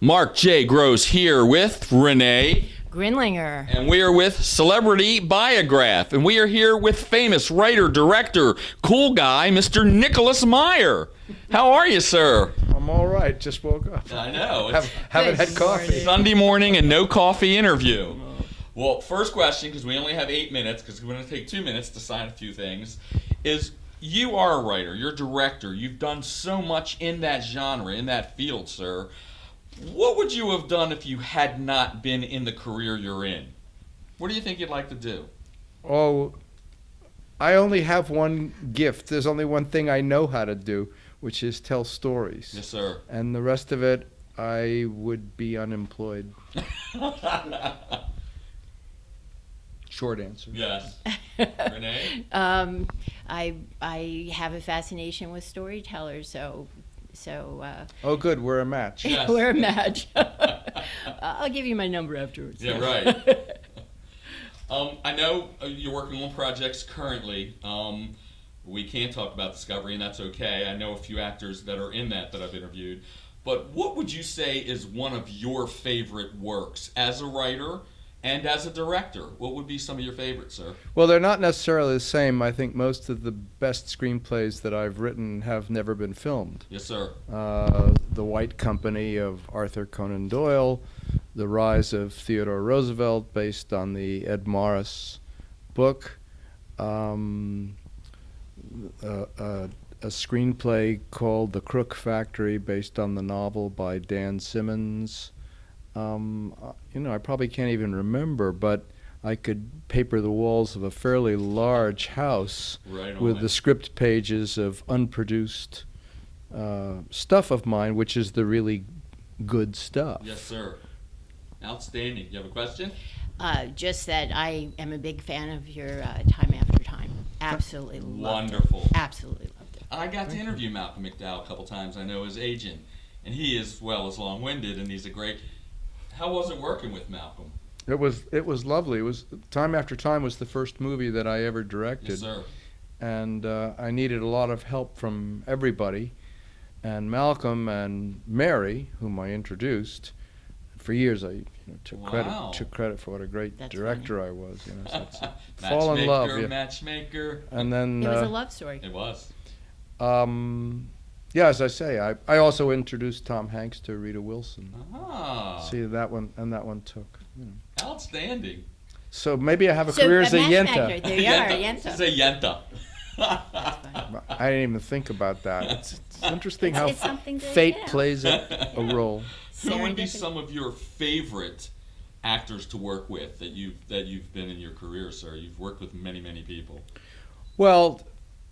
Mark J. Gross here with Renee Grinlinger. And we are with Celebrity Biograph. And we are here with famous writer, director, cool guy, Mr. Nicholas Meyer. How are you, sir? I'm all right. Just woke up. I know. Haven't had coffee. Sunday morning and no coffee interview. Well, first question, because we only have 8 minutes, because we're going to take 2 minutes to sign a few things, is you are a writer, you're a director, you've done so much in that genre, in that field, sir. What would you have done if you had not been in the career you're in? What do you think you'd like to do? Oh, I only have one gift. There's only one thing I know how to do, which is tell stories. Yes, sir. And the rest of it, I would be unemployed. Short answer. Yes. Renee? I have a fascination with storytellers, so Oh, good. We're a match. Yes. we're a match. I'll give you my number afterwards. Yeah, right. I know you're working on projects currently. We can't talk about Discovery, and that's okay. I know a few actors that are in that I've interviewed. But what would you say is one of your favorite works as a writer and as a director? What would be some of your favorites, sir? Well, they're not necessarily the same. I think most of the best screenplays that I've written have never been filmed. Yes, sir. The White Company of Arthur Conan Doyle, The Rise of Theodore Roosevelt, based on the Ed Morris book, a screenplay called The Crook Factory, based on the novel by Dan Simmons. I probably can't even remember, but I could paper the walls of a fairly large house with the script pages of unproduced stuff of mine, which is the really good stuff. Yes, sir. Outstanding. You have a question? Just that I am a big fan of your Time After Time. Absolutely loved Wonderful. it. Absolutely loved it. I got to interview Malcolm McDowell a couple times. I know his agent, and he is, well, as long-winded, and he's a great... How was it working with Malcolm? It was lovely. It was Time After Time was the first movie that I ever directed. Yes, sir. And I needed a lot of help from everybody. And Malcolm and Mary, whom I introduced, for years I took credit for what a great director I was. So it's fall in love. Yeah. Matchmaker. And then It was a love story. It was. Yeah, as I say, I also introduced Tom Hanks to Rita Wilson. Ah. See, that one took. Outstanding. So maybe I have a career as a yenta. There you are, yenta. She's a yenta. I didn't even think about that. It's interesting how it's something to, fate plays a role. Who would be some of your favorite actors to work with that you've been in your career, sir? You've worked with many, many people. Well,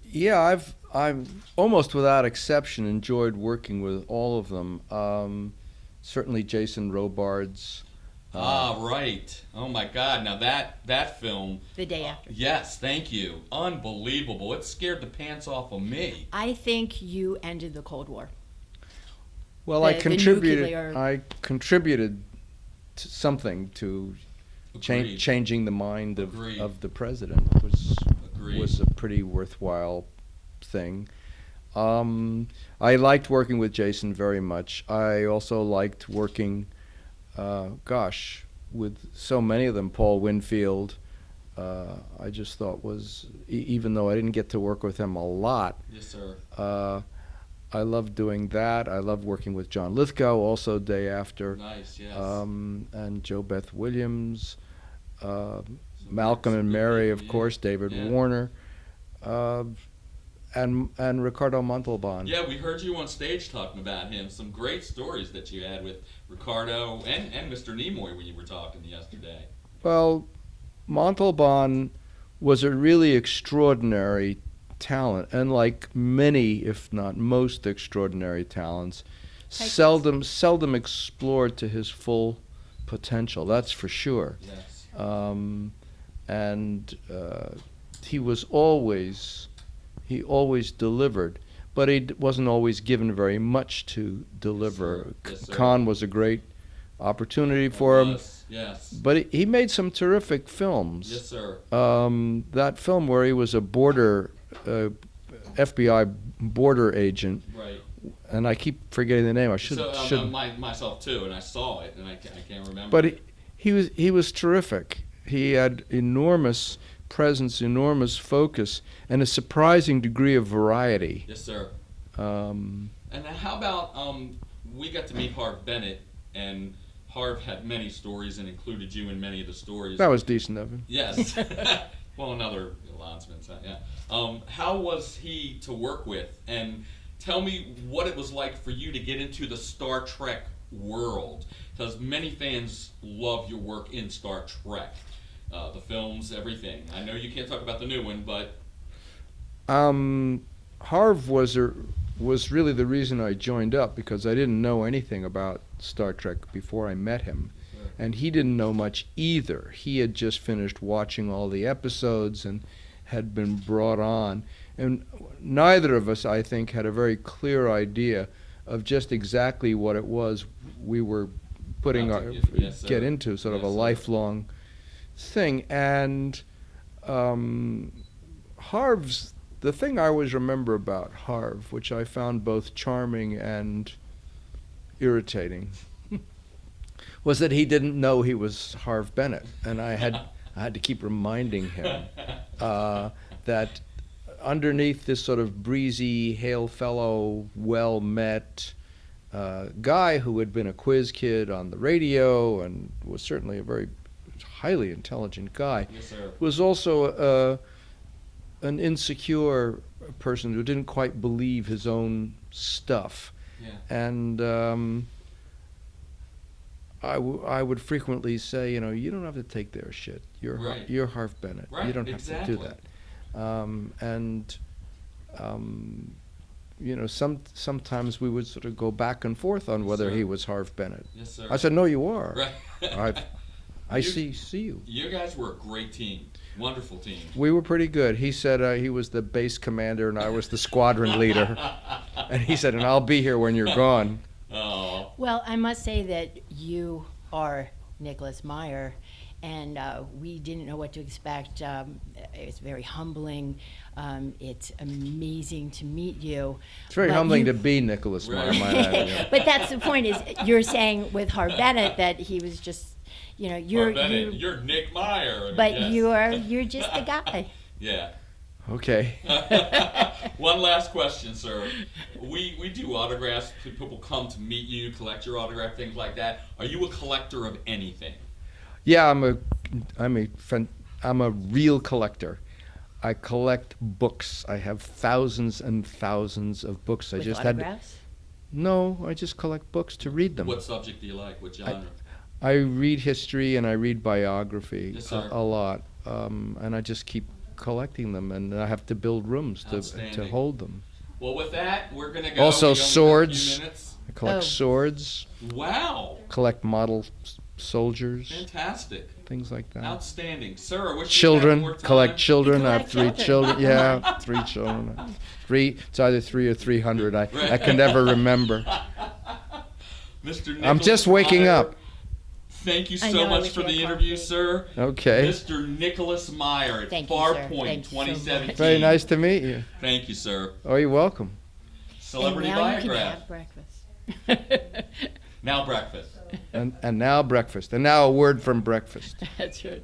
yeah, I've almost without exception enjoyed working with all of them. Certainly Jason Robards. Right. Oh my God! Now that film. The Day After. Yes, thank you. Unbelievable. It scared the pants off of me. I think you ended the Cold War. Well, I contributed to something to changing the mind of the president. Was a pretty worthwhile thing. I liked working with Jason very much. I also liked working, with so many of them. Paul Winfield, I just thought was, even though I didn't get to work with him a lot. Yes, sir. I loved doing that. I loved working with John Lithgow, also Day After. Nice, yes. And Jo Beth Williams. Malcolm and Mary, of course, David Warner, and Ricardo Montalban. Yeah, we heard you on stage talking about him. Some great stories that you had with Ricardo and Mr. Nimoy when you were talking yesterday. Well, Montalban was a really extraordinary talent, and like many, if not most extraordinary talents, seldom explored to his full potential. That's for sure. Yes. And he always delivered, but he wasn't always given very much to deliver. Yes, sir. Khan was a great opportunity for him. Yes. But he made some terrific films. Yes, sir. That film where he was a FBI border agent, right, and I keep forgetting the name. I should. Myself too, and I saw it, and I can't remember. But he was terrific. He had enormous presence, enormous focus, and a surprising degree of variety. Yes, sir. And how about we got to meet Harve Bennett, and Harve had many stories and included you in many of the stories. That was decent of him. Yes. Well, another announcement. Yeah. How was he to work with? And tell me what it was like for you to get into the Star Trek world, because many fans love your work in Star Trek, the films, everything. I know you can't talk about the new one, but Harve was really the reason I joined up, because I didn't know anything about Star Trek before I met him. Sure. And he didn't know much either. He had just finished watching all the episodes and had been brought on. And neither of us, I think, had a very clear idea of just exactly what it was we were putting get into, sort of a lifelong thing. And Harve's, the thing I always remember about Harve, which I found both charming and irritating, was that he didn't know he was Harve Bennett, and I had to keep reminding him that underneath this sort of breezy, hail fellow, well-met guy who had been a quiz kid on the radio and was certainly a very highly intelligent guy, yes, sir, was also an insecure person who didn't quite believe his own stuff. Yeah. And I would frequently say, you don't have to take their shit. You're Right. you're Harve Bennett. Right, You don't have exactly. to do that. Sometimes we would sort of go back and forth on whether Sir. he was Harve Bennett. Yes, sir. I said, no, you are. Right. I You- see you. You guys were a great team. Wonderful team. We were pretty good. He said he was the base commander and I was the squadron leader. And he said, and I'll be here when you're gone. Oh. Well, I must say that you are Nicholas Meyer, and we didn't know what to expect. It's very humbling. It's amazing to meet you. It's very But humbling you- to be Nicholas Meyer, Right. might I add. Yeah. But that's the point, is you're saying with Harve Bennett that he was just, Harve Bennett, you're Nick Meyer. I mean, but yes. you're just the guy. Yeah. Okay. One last question, sir. We do autographs. People come to meet you, collect your autograph, things like that. Are you a collector of anything? Yeah, I'm a real collector. I collect books. I have thousands and thousands of books. With I just autographs? I just collect books to read them. What subject do you like? What genre? I read history and I read biography Yes, sir. a lot, and I just keep collecting them, and I have to build rooms to Outstanding. hold them. Well, with that, we're going to go. Also We only got a few swords. minutes. I collect Oh. swords, Wow. collect model soldiers, Fantastic. things like that. Outstanding. Sir, I wish you had Children, more time. collect children. You I have collect 3 children. children. Yeah, 3 children. It's either 3 or 300. I Right. can never remember. Mr. I'm Nicholas just waking Meyer, up. Thank you I so know, I much wish for you the had interview, coffee. sir. Okay. Mr. Nicholas Meyer at Thank you, sir. Farpoint Thanks so much. 2017. Very nice to meet you. Thank you, sir. Oh, you're welcome. Celebrity and now you can Biograph. have breakfast. Now breakfast. And now breakfast. And now a word from breakfast. That's right.